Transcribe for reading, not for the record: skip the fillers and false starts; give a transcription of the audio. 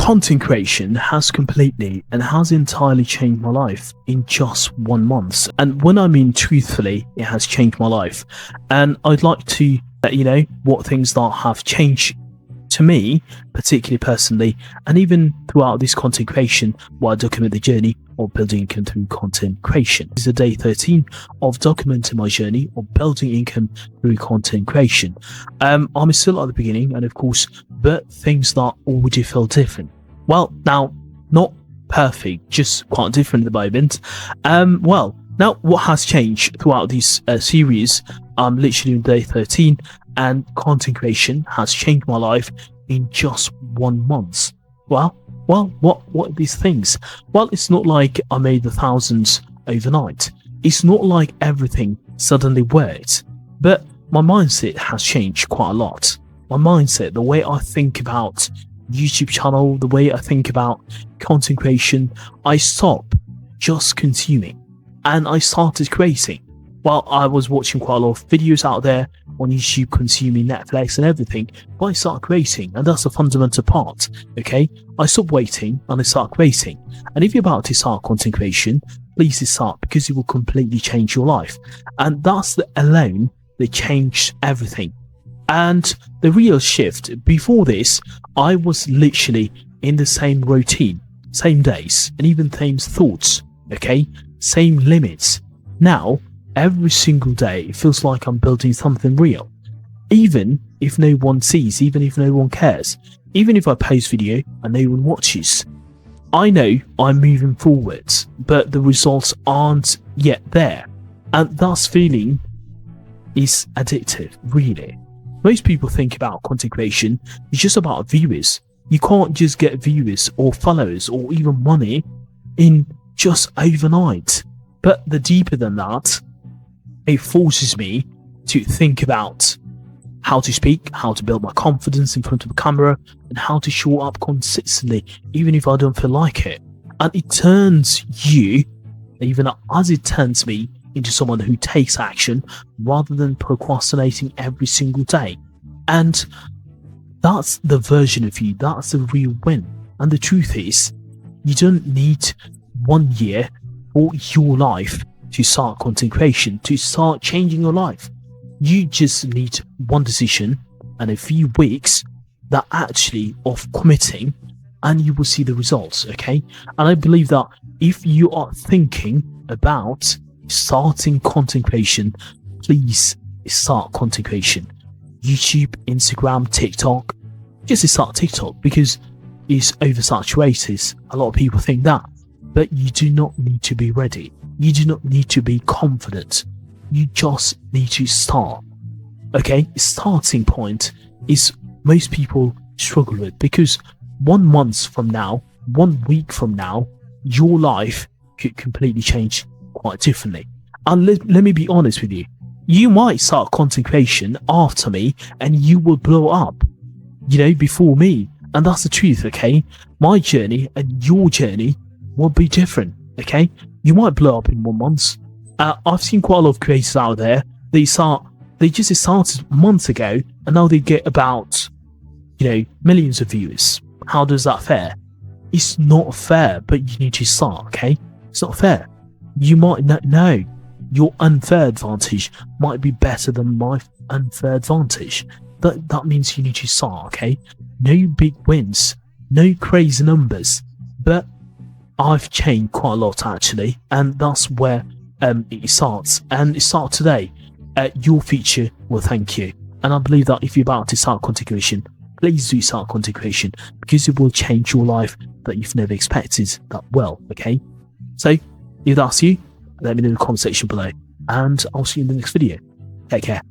Content creation has completely and has entirely changed my life in just 1 month. And when I mean truthfully, it has changed my life. And I'd like to let you know what things that have changed to me, particularly personally, and even throughout this content creation, while I document the journey of building income through content creation. This is day 13 of documenting my journey of building income through content creation. I'm still at the beginning, and of course, but things that already feel different. Well, now, not perfect, just quite different at the moment. Now what has changed throughout this series? I'm literally in day 13, and content creation has changed my life in just 1 month. Well, what are these things? Well, it's not like I made the thousands overnight. It's not like everything suddenly worked, but my mindset has changed quite a lot. My mindset, the way I think about YouTube channel, the way I think about content creation, I stopped just consuming and I started creating. Well, I was watching quite a lot of videos out there on YouTube, consuming Netflix and everything, but I started creating, and that's the fundamental part, okay? I stopped waiting and I started creating. And if you're about to start content creation, please start, because it will completely change your life. And that's alone that changed everything. And the real shift, before this, I was literally in the same routine, same days, and even same thoughts, okay? Same limits. Now, every single day, it feels like I'm building something real. Even if no one sees, even if no one cares, even if I post video and no one watches, I know I'm moving forwards, but the results aren't yet there. And that feeling is addictive, really. Most people think about content creation is just about viewers. You can't just get viewers or followers or even money in just overnight. But the deeper than that, it forces me to think about how to speak, how to build my confidence in front of the camera, and how to show up consistently, even if I don't feel like it. And it turns you, even as it turns me, into someone who takes action rather than procrastinating every single day. And that's the version of you, that's the real win. And the truth is, you don't need 1 year for your life to start content creation, to start changing your life. You just need one decision and a few weeks that actually of committing, and you will see the results, okay? And I believe that if you are thinking about starting content creation, please start content creation. YouTube, Instagram, TikTok. Just start TikTok because it's oversaturated. A lot of people think that, but you do not need to be ready. You do not need to be confident. You just need to start. Okay, starting point is most people struggle with, because 1 month from now, 1 week from now, your life could completely change quite differently. And let me be honest with you. You might start content creation after me and you will blow up, before me. And that's the truth, okay? My journey and your journey will be different, okay? You might blow up in 1 month. I've seen quite a lot of creators out there. They just started months ago and now they get about, millions of viewers. How does that fare? It's not fair, but you need to start, okay? It's not fair. You might not know. Your unfair advantage might be better than my unfair advantage. That means you need to start, okay? No big wins, no crazy numbers, but I've changed quite a lot actually, and that's where it starts. And it starts today. Your future will thank you. And I believe that if you're about to start content creation, please do start content creation, because it will change your life that you've never expected that well, okay? So if that's you, let me know in the comment section below, and I'll see you in the next video. Take care.